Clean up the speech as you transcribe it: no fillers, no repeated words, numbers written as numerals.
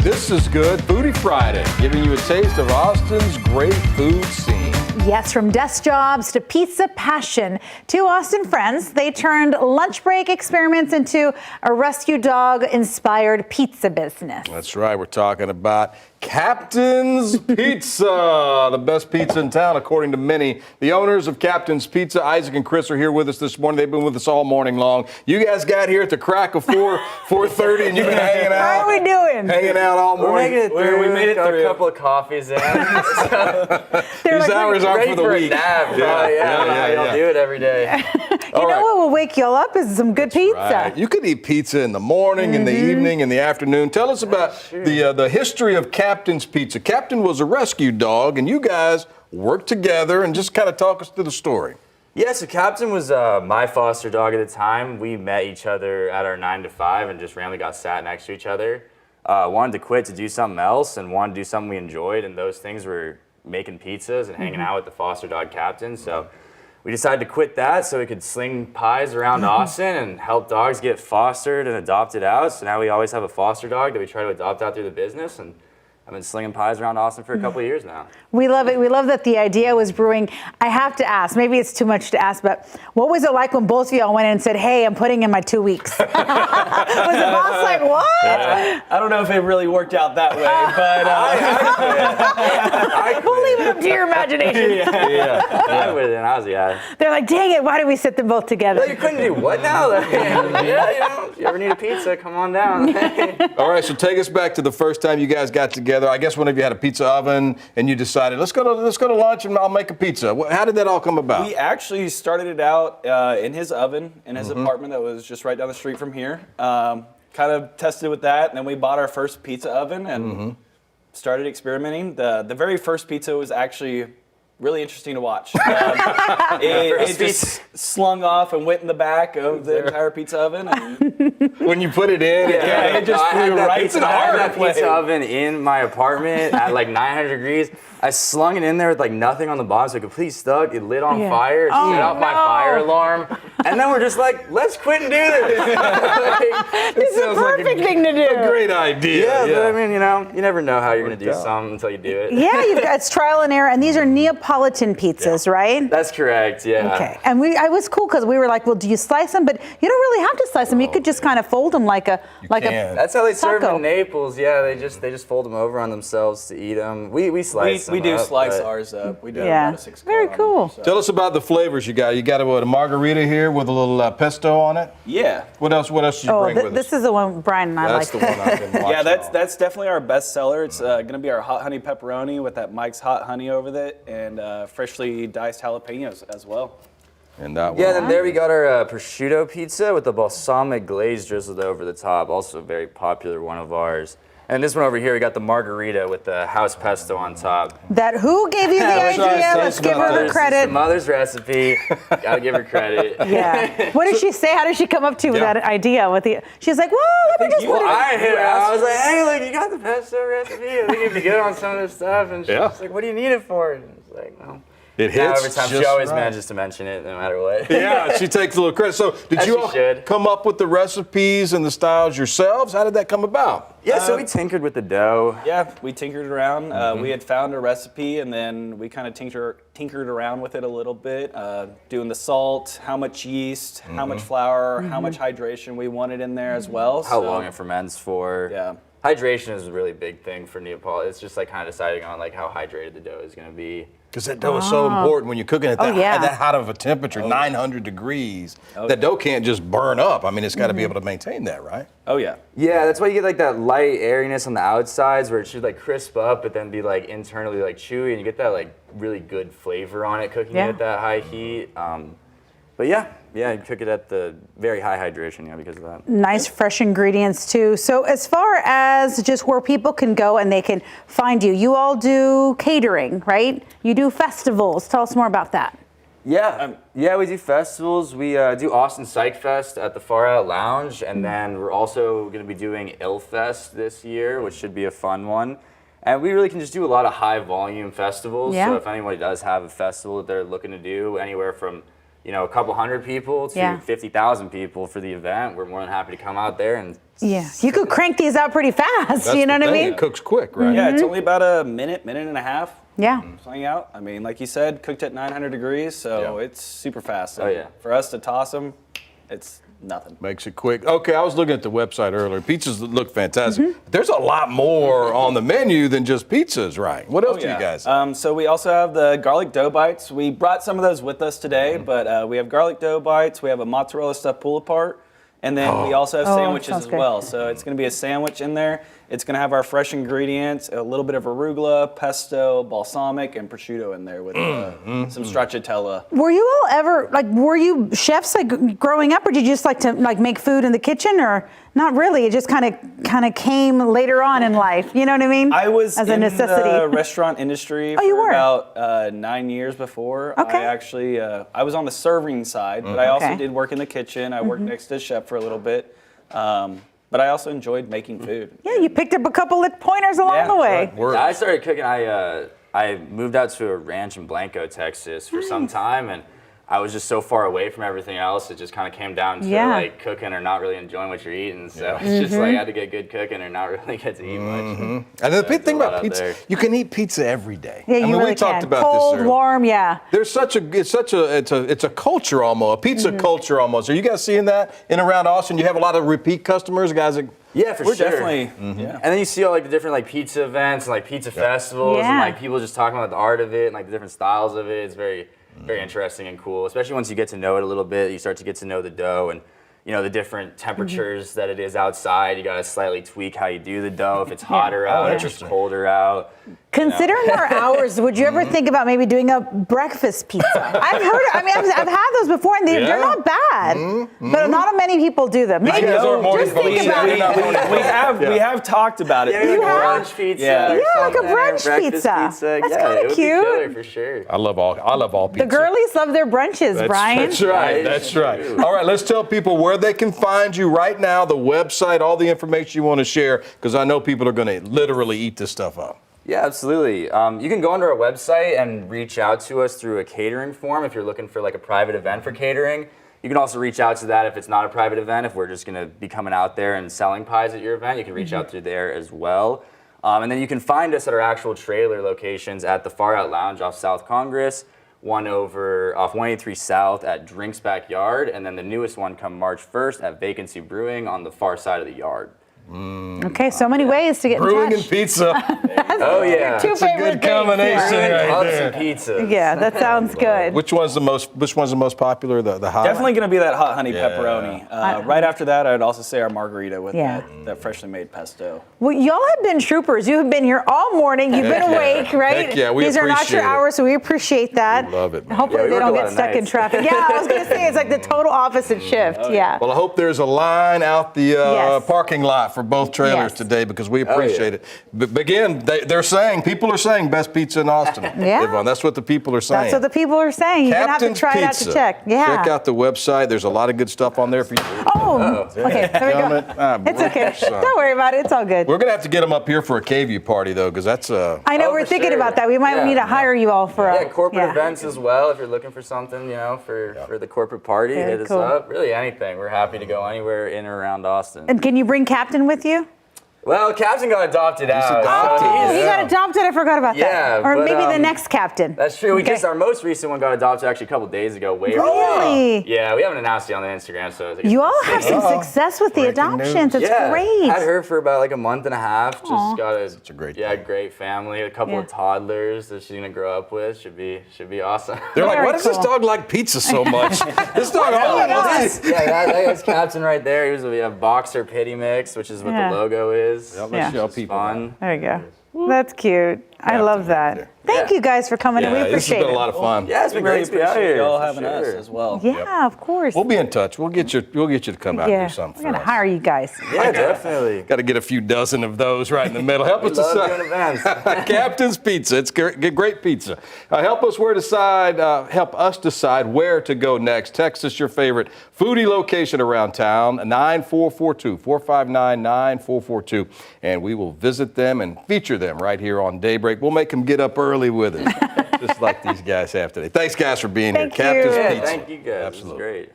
This is good. Foodie Friday, giving you a taste of Austin's great food scene. Yes, from desk jobs to pizza passion. Two Austin friends, they turned lunch break experiments into a rescue dog-inspired pizza business. That's right. We're talking about Captain's Pizza, the best pizza in town, according to many. The owners of Captain's Pizza, Isaac and Chris, are here with us this morning. They've been with us all morning long. You guys got here at the crack of 4:30, and you've been hanging out. How are we doing? Hanging out all morning. We made it through a couple of coffees in. These hours aren't for the ready week. for a nap. Y'all do it every day. You know what will wake you all up is some good pizza. Right. You could eat pizza in the morning, in the evening, in the afternoon. Tell us about the history of Captain's Pizza. Captain was a rescue dog, and you guys worked together, and just kind of talk us through the story. Yeah, so Captain was my foster dog at the time. We met each other at our 9 to 5 and just randomly got sat next to each other. Wanted to quit to do something else and wanted to do something we enjoyed, and those things were making pizzas and hanging out with the foster dog Captain. So we decided to quit that so we could sling pies around Austin and help dogs get fostered and adopted out. So now we always have a foster dog that we try to adopt out through the business, and I've been slinging pies around Austin for a couple of years now. We love it. We love that the idea was brewing. I have to ask, maybe it's too much to ask, but what was it like when both of y'all went in and said, hey, I'm putting in my 2 weeks? Was the boss like, what? I don't know if it really worked out that way, but We'll leave it up to your imagination. I would have, I was, They're like, dang it, why did we sit them both together? Well, you couldn't do what now? If you ever need a pizza, come on down. All right, so take us back to the first time you guys got together. I guess whenever you had a pizza oven and you decided, let's go to lunch and I'll make a pizza. How did that all come about? we actually started it out in his oven in his apartment that was just right down the street from here. Kind of tested with that, and then we bought our first pizza oven and started experimenting. The very first pizza was actually really interesting to watch. It just slung off and went in the back of the entire pizza oven. And When you put it in, it just flew right to the I had heart that of the pizza plate. oven in my apartment at like 900 degrees. I slung it in there with like nothing on the bottom, so it completely stuck. It lit on fire. It set off my fire alarm. And then we're just like, let's quit and do this. This is the perfect thing to do. a great idea. But I mean, you never know how you're going to do something until you do it. Yeah, it's trial and error, and these are Neapolitan pizzas, right? That's correct, yeah. Okay, and I was cool because we were like, well, do you slice them? But you don't really have to slice them. You could just kind of fold them like a can. That's how they serve Taco. in Naples. Yeah, they just fold them over on themselves to eat them. We slice them We do up, slice but- ours up. We do Yeah. about a 6 Very car on cool. it, so. Tell us about the flavors you got. You got a margarita here with a little pesto on it. Yeah. What else did you bring with us? This is the one Brian and I That's like. the one I've been watching. Yeah, that's definitely our best seller. It's going to be our hot honey pepperoni with that Mike's hot honey over it, and freshly diced jalapenos as well. And that one. Yeah, then there we got our prosciutto pizza with the balsamic glaze drizzled over the top. Also a very popular one of ours. And this one over here, we got the margarita with the house pesto on top. That who gave you the That's right. idea? Tell Let's us give about her this. the credit. The mother's recipe. Gotta give her credit. Yeah. What did she say? How did she come up to with Yeah. that idea? She's like, well, let me just put it. I was like, hey, look, you got the pesto recipe. I think you'd be good on some of this stuff. And she's like, what do you need it for? And I was like, well. It hits Every time she just always right. manages to mention it, no matter what. Yeah, she takes a little credit. So did As you she all should. come up with the recipes and the styles yourselves? How did that come about? Yeah, so we tinkered with the dough. Yeah, we tinkered around. We had found a recipe, and then we kind of tinkered around with it a little bit, doing the salt, how much yeast, how much flour, how much hydration we wanted in there as well. How long it ferments for. Yeah. Hydration is a really big thing for Neapolitan. It's just like kind of deciding on like how hydrated the dough is going to be. Because that dough is so important when you're cooking at that, yeah. that hot of a temperature, 900 degrees. That dough can't just burn up. I mean, it's got to be able to maintain that, right? Oh, yeah. Yeah, that's why you get like that light airiness on the outsides where it should like crisp up, but then be like internally like chewy, and you get that like really good flavor on it cooking it at that high heat. But yeah, you cook it at the very high hydration, because of that. Nice fresh ingredients too. So as far as just where people can go and they can find you, you all do catering, right? You do festivals. Tell us more about that. Yeah, we do festivals. We do Austin Psych Fest at the Far Out Lounge, and then we're also going to be doing Ill Fest this year, which should be a fun one. And we really can just do a lot of high volume festivals. Yeah. So if anybody does have a festival that they're looking to do, anywhere from a couple hundred people to 50,000 people for the event, we're more than happy to come out there and. Yeah, you could crank these out pretty fast. That's you know the what I thing. mean? It cooks quick, right? Yeah, it's only about a minute and a half. Yeah. Playing out. I mean, like you said, cooked at 900 degrees, so Yeah. it's super fast. Oh, yeah. For us to toss them, it's nothing. Makes it quick. Okay, I was looking at the website earlier. Pizzas look fantastic. Mm-hmm. There's a lot more on the menu than just pizzas, right? What else Oh, do you yeah. guys have? So we also have the garlic dough bites. We brought some of those with us today, but we have garlic dough bites. We have a mozzarella stuffed pull-apart. And then we also have sandwiches sounds as good. well. So it's going to be a sandwich in there. It's going to have our fresh ingredients, a little bit of arugula, pesto, balsamic, and prosciutto in there with some stracciatella. Were you all ever were you chefs growing up, or did you just like to make food in the kitchen, or not really? It just kind of came later on in life. You know what I mean? I was as a in necessity. the restaurant industry you for were? about 9 years before. Okay. I actually I was on the serving side, but I also Okay. did work in the kitchen. I worked next to the chef for a little bit. But I also enjoyed making food. Yeah, you picked up a couple of pointers along Yeah, the way. Word. I started cooking. I moved out to a ranch in Blanco, Texas, for some time, and I was just so far away from everything else. It just kind of came down to like cooking or not really enjoying what you're eating. So it's just like I had to get good cooking or not really get to eat much. And the big thing a lot about out pizza, there. you can eat pizza every day. Yeah, you I mean, really we talked can. about Cold, this earlier. warm, yeah. There's it's a culture almost, a pizza culture almost. Are you guys seeing that in around Austin? You have a lot of repeat customers, guys. Yeah, for We're sure. definitely, yeah. And then you see all the different pizza events and pizza festivals Yeah. and people just talking about the art of it and the different styles of it. It's very, very interesting and cool. Especially once you get to know it a little bit, you start to get to know the dough and the different temperatures that it is outside. You got to slightly tweak how you do the dough if it's hotter out, if it's interesting. colder out. Considering our hours, would you ever think about maybe doing a breakfast pizza? I've had those before, and they're not bad, but not many people do them. Maybe guys are morning just think folks. about You're not it. morning We have talked about it. Yeah, maybe You like a have? brunch pizza. Yeah. or Yeah, like a something, brunch breakfast pizza. That's Yeah, kinda it would be cute. killer for sure. I love all pizza. The girlies love their brunches, Brian. That's right. That's right. All right, let's tell people where they can find you right now, the website, all the information you want to share, because I know people are going to literally eat this stuff up. Yeah, absolutely. You can go onto our website and reach out to us through a catering form if you're looking for a private event for catering. You can also reach out to that if it's not a private event. If we're just going to be coming out there and selling pies at your event, you can reach out through there as well. And then you can find us at our actual trailer locations at the Far Out Lounge off South Congress, one over off 183 South at Drinks Backyard, and then the newest one come March 1st at Vacancy Brewing on the far side of the yard. Okay, so many ways to get Brewing in and touch. pizza. Oh yeah. Two It's a favorite good things, combination yeah. right Lots there. of pizza. Yeah, that sounds good. Which one's the most popular? The hot? Definitely going to be that hot honey Yeah. pepperoni. Right after that, I'd also say our margarita with Yeah. that freshly made pesto. Well, y'all have been troopers. You have been here all morning. You've been Heck yeah. awake, right? Heck yeah, we These are not your appreciate it. hours, so we appreciate that. We love it, man. Hopefully Yeah, we they work don't a lot get of stuck in nights. traffic. Yeah, I was going to say it's like the total opposite shift. Yeah. Well, I hope there's a line out the Yes. parking lot for both trailers Yes. today because we appreciate it. But again, people are saying best pizza in Austin. Yeah. Yvonne, that's what the people are saying. That's what the people are saying. You're going to have to Captain's try it out Pizza. to check. Yeah. Check out the website. There's a lot of good stuff on there for you. Oh, okay. There we Damn it. go. Ah, It's okay. brother, son. Don't worry about it. It's all good. We're going to have to get them up here for a KVUE party, though, because that's I know Oh, we're for thinking sure. about that. We might Yeah. need to hire you all for Yeah, corporate yeah. events as well. If you're looking for something, for the corporate party, Very hit cool. us up. Really anything. We're happy to go anywhere in or around Austin. And can you bring Captain with you? Well, Captain got adopted out. adopted. so Oh, he's- he got adopted. I forgot about Yeah, that. Or but, maybe the um, next captain. That's true. Okay. Our most recent one got adopted actually a couple days ago. Way Really? Yeah, we haven't announced it on the Instagram, so You all have some success with the Breaking adoptions. news. It's yeah, great. had her for about a month and a half. Just Aw. got a great great family. A couple Yeah. of toddlers that she's gonna grow up with. Should be awesome. They're like, Very why does this cool. dog like pizza so much? This dog, Yes. Yeah, that's Captain right there. He was a boxer pity mix, which is what Yeah. the logo is. Let's Yeah. show It's people. fun. There you go. That's cute. I love that. there. Thank Yeah. you guys for coming in. We Yeah, this has appreciate been a it. lot of fun. Yeah, it's We been really great to be out appreciate here. y'all for having us sure. as well. Yeah, of course. We'll be in touch. We'll get you to come out and yeah, do something we're for gonna us. hire you guys. Yeah, definitely. Got to get a few dozen of those right in the middle. Help We us love decide. doing events. Captain's Pizza. It's great pizza. Help us decide where to go next. Text us your favorite foodie location around town, 9442 459 9442, and we will visit them and feature them right here on Daybreak. We'll make them get up early with us. just like these guys have today. Thanks, guys, for being Thank here. Captain's you. Yeah, Pizza. thank you guys. Absolutely. It was great.